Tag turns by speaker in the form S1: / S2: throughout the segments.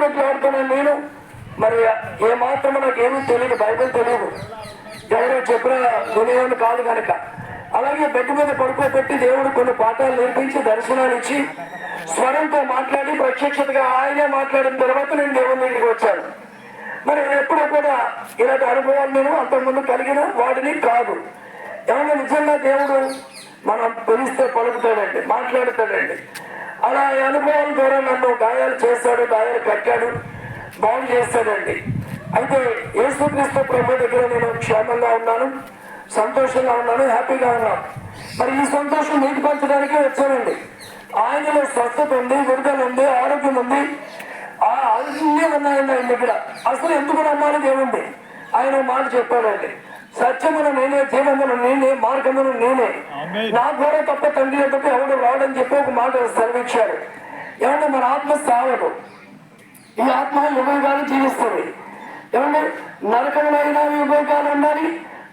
S1: మాట్లాడుతున్నాను నేను. మరి ఏమాత్రమో నాకు ఏమీ తెలియదు, బైబిల్ తెలియదు, ఎవరో చెప్పిన వినేవాడిని కాదు కనుక. అలాగే బెడ్ మీద పడుకోబెట్టి దేవుడు కొన్ని పాఠాలు నేర్పించి దర్శనాలు ఇచ్చి స్వరంతో మాట్లాడి ప్రత్యక్షతగా ఆయనే మాట్లాడిన తర్వాత నేను దేవుని దగ్గరికి వచ్చాను. మరి ఎప్పుడూ కూడా ఇలాంటి అనుభవాలు నేను అంతకుముందు కలిగిన వాడిని కాదు. ఏమన్నా నిజంగా దేవుడు మనం పిలిస్తే పలుకుతాడండి, మాట్లాడుతాడండి. అలా అనుభవాల ద్వారా నన్ను గాయాలు చేశాడు, గాయాలు కట్టాడు, బాగు చేస్తాడండి. అయితే యేసుక్రీస్తు ప్రభు దగ్గర నేను క్షేమంగా ఉన్నాను, సంతోషంగా ఉన్నాను, హ్యాపీగా ఉన్నాను. మరి ఈ సంతోషం నీకు పంచడానికే వచ్చానండి. ఆయనలో స్వస్థత ఉంది, విడుదల ఉంది, ఆరోగ్యం ఉంది, అన్నీ ఉన్నాయండి ఆయన దగ్గర. అసలు ఎందుకు నమ్మాలి దేవుంది? ఆయన మాట చెప్పాడండి, సత్యమును నేనే, జీవమును నేనే, మార్గమును నేనే, నా ద్వారా తప్ప తండ్రి ఎదుట ఎవడు రావడని చెప్పి ఒక మాట సెలవిచ్చాడు. ఏమంటే మన ఆత్మ సావదు, ఈ ఆత్మ యుగాలు జీవిస్తుంది. ఏమంటే నరకములైన యుగాలు ఉండాలి,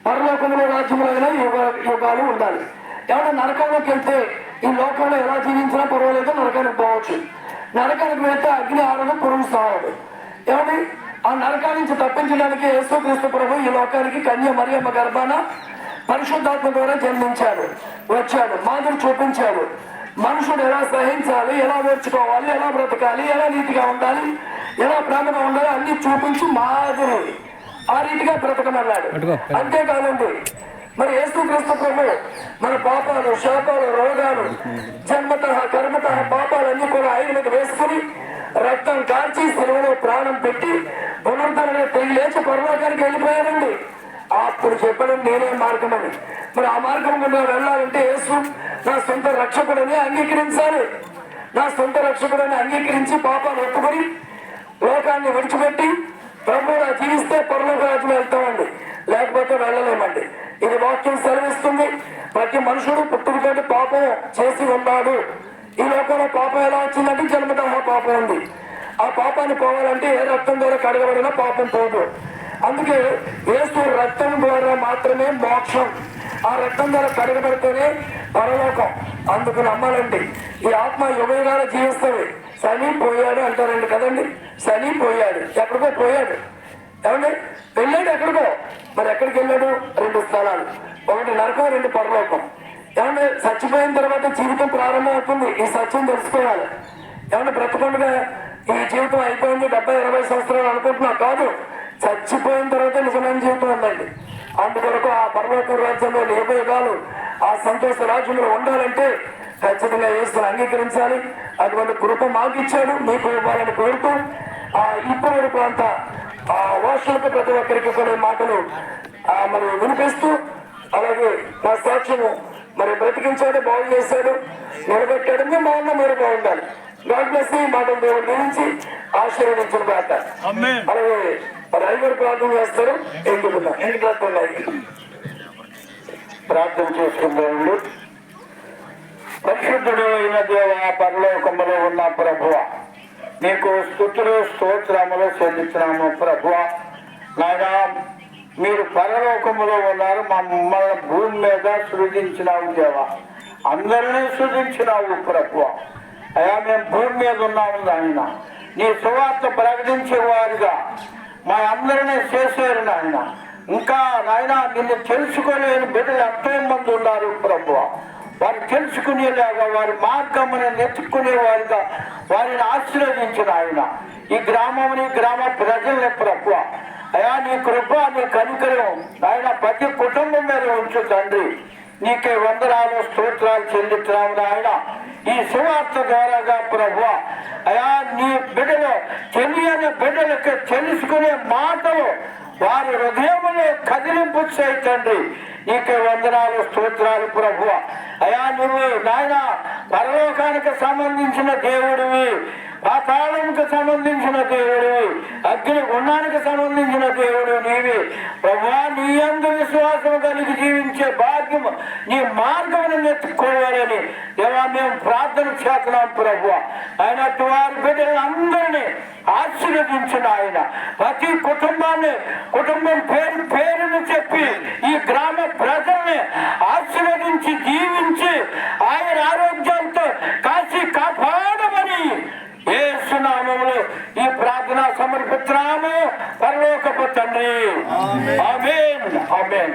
S1: పరలోకముల రాజ్యములైన యుగాలు ఉండాలి. ఏమంటే నరకంలోకి వెళ్తే ఈ లోకంలో ఎలా జీవించినా పర్వాలేదు, నరకానికి పోవచ్చు. నరకానికి వెళ్తే అగ్ని ఆడదు, పురుగు సావదు. ఏమంటే ఆ నరకాల నుంచి తప్పించడానికి యేసుక్రీస్తు ప్రభు ఈ లోకానికి కన్య మరియమ్మ గర్భాన పరిశుద్ధాత్మ ద్వారా జన్మించాడు, వచ్చాడు, మాదిరి చూపించాడు. మనుషుడు ఎలా సహించాలి, ఎలా నేర్చుకోవాలి, ఎలా బ్రతకాలి, ఎలా నీతిగా ఉండాలి, ఎలా ప్రేమగా ఉండాలి అన్ని చూపించి మాదిరి ఆ రీతిగా బ్రతకమన్నాడు. అంతేకాదండి, మరి యేసుక్రీస్తు ప్రభు మన పాపాలు, శాపాలు, రోగాలు, జన్మత కర్మత పాపాలన్నీ కూడా ఆయన మీద వేసుకుని రక్తం కాల్చి సెలవులో ప్రాణం పెట్టి పునరుద్ధరణ తెగి లేచి పరలోకానికి వెళ్ళిపోయానండి. అప్పుడు చెప్పడం నేనే మార్గం అని. మరి ఆ మార్గం గుండా వెళ్ళాలంటే యేసు నా సొంత రక్షకుడని అంగీకరించాలి. నా సొంత రక్షకుడని అంగీకరించి పాపాలు ఒప్పుకొని లోకాన్ని విడిచిపెట్టి ప్రభువుగా జీవిస్తే పరలోక రాజ్యం వెళ్తామండి, లేకపోతే వెళ్ళలేమండి. ఇది వాక్యం సెలవిస్తుంది. ప్రతి మనుషుడు పుట్టుకతోటి పాపం చేసి ఉన్నాడు. ఈ లోకంలో పాపం ఎలా వచ్చిందంటే జన్మత పాపం ఉంది. ఆ పాపాన్ని పోవాలంటే ఏ రక్తం ద్వారా కడగబడినా పాపం పోదు. అందుకే యేసు రక్తం ద్వారా మాత్రమే మోక్షం, ఆ రక్తం ద్వారా కడగబడితేనే పరలోకం. అందుకు నమ్మాలండి. ఈ ఆత్మ యుగయుగాలు జీవిస్తుంది. శని పోయాడు అంటారండి కదండి, శని పోయాడు, ఎక్కడికో పోయాడు. ఏమండి వెళ్ళాడు ఎక్కడికో, మరి ఎక్కడికి వెళ్ళాడు? 2 స్థలాలు, ఒకటి నరకం, 2 పరలోకం. ఏమంటే చచ్చిపోయిన తర్వాత జీవితం ప్రారంభం అవుతుంది. ఈ సత్యం తెలుసుకోవాలి. ఏమంటే బ్రతకుండగా ఈ జీవితం అయిపోయింది 70-80 సంవత్సరాలు అనుకుంటున్నా, కాదు, చచ్చిపోయిన తర్వాత నిజమైన జీవితం ఉందండి. అందుకొరకు ఆ పరలోక రాజ్యంలో యుగాలు ఆ సంతోష రాజ్యంలో ఉండాలంటే ఖచ్చితంగా యేసుని అంగీకరించాలి. అటువంటి కృప మాకు ఇచ్చాడు, మీకు ఇవ్వాలని కోరుతూ ఇప్పుడు ప్రాంత వాసులకు ప్రతి ఒక్కరికి కొన్ని మాటలు మరి వినిపిస్తూ, అలాగే నా సాక్ష్యము మరి బ్రతికించాడు, బాగు చేశాడు, నిలబెట్టాడు. మేము బాగున్నా, మీరు బాగుండాలి. God bless. ఈ మాటలు దేవుడు దీవించి ఆశీర్వదించిన బాట. అలాగే మరి 5 ప్రార్థన చేస్తారు. ఎందుకు
S2: ప్రార్థన చేసుకుందామండి. పరిశుద్ధుడు అయిన దేవ, పరలోకములో ఉన్న ప్రభువ, నీకు స్తుతులు స్తోత్రములు చెల్లిస్తున్నాము ప్రభువ. నాయనా, మీరు పరలోకములో ఉన్నారు, మమ్మల్ని భూమి మీద సృజించినావు దేవా, అందరినీ సృజించినావు ప్రభువ. అయా, మేము భూమి మీద ఉన్నాము నాయన, నీ సువార్త ప్రకటించే వారిగా మా అందరినీ చేశారు నాయన. ఇంకా నాయన, నిన్ను తెలుసుకోలేని బిడ్డలు ఎంతో మంది ఉన్నారు ప్రభువ. వారు తెలుసుకునేలాగా, వారి మార్గమును నెచ్చుకునే వారిగా వారిని ఆశీర్వదించిన ఆయన ఈ గ్రామముని, గ్రామ ప్రజల్ని ప్రభువ. అయా, నీ కృప, నీ కనికరం ఆయన ప్రతి కుటుంబం మీద ఉంచు తండ్రి. నీకే వందనాలు స్తోత్రాలు చెల్లిస్తున్నాము నాయన. ఈ సువార్త ద్వారాగా ప్రభువ, అయా, నీ బిడ్డలు తెలియని బిడ్డలకు తెలుసుకునే మాటలు వారి హృదయములో కదిలింపు చేయి తండ్రి. నీకే వందనాలు స్తోత్రాలు ప్రభువ. అయా, నువ్వు నాయన పరలోకానికి సంబంధించిన దేవుడివి, పాతాళంకు సంబంధించిన దేవుడివి, అగ్ని గుండానికి సంబంధించిన దేవుడు నీవి ప్రభువా. నీ యందు విశ్వాసం కలిగి జీవించే భాగ్యం, నీ మార్గమును నెత్తుకోవాలని దేవా మేము ప్రార్థన చేస్తున్నాం ప్రభువా. అయినట్టు వారి బిడ్డలందరినీ ఆశీర్వదించిన ఆయన ప్రతి కుటుంబాన్ని, కుటుంబం పేరు పేరును చెప్పి ఈ గ్రామ ప్రజల్ని ఆశీర్వదించి జీవించి ఆయన ఆరోగ్యంతో కాచి కాపాడమని యేసు నామములో ఈ ప్రార్థన ప్రార్థన సమర్పిస్తున్నాము పరలోకపు తండ్రి. ఆమేన్ ఆమేన్.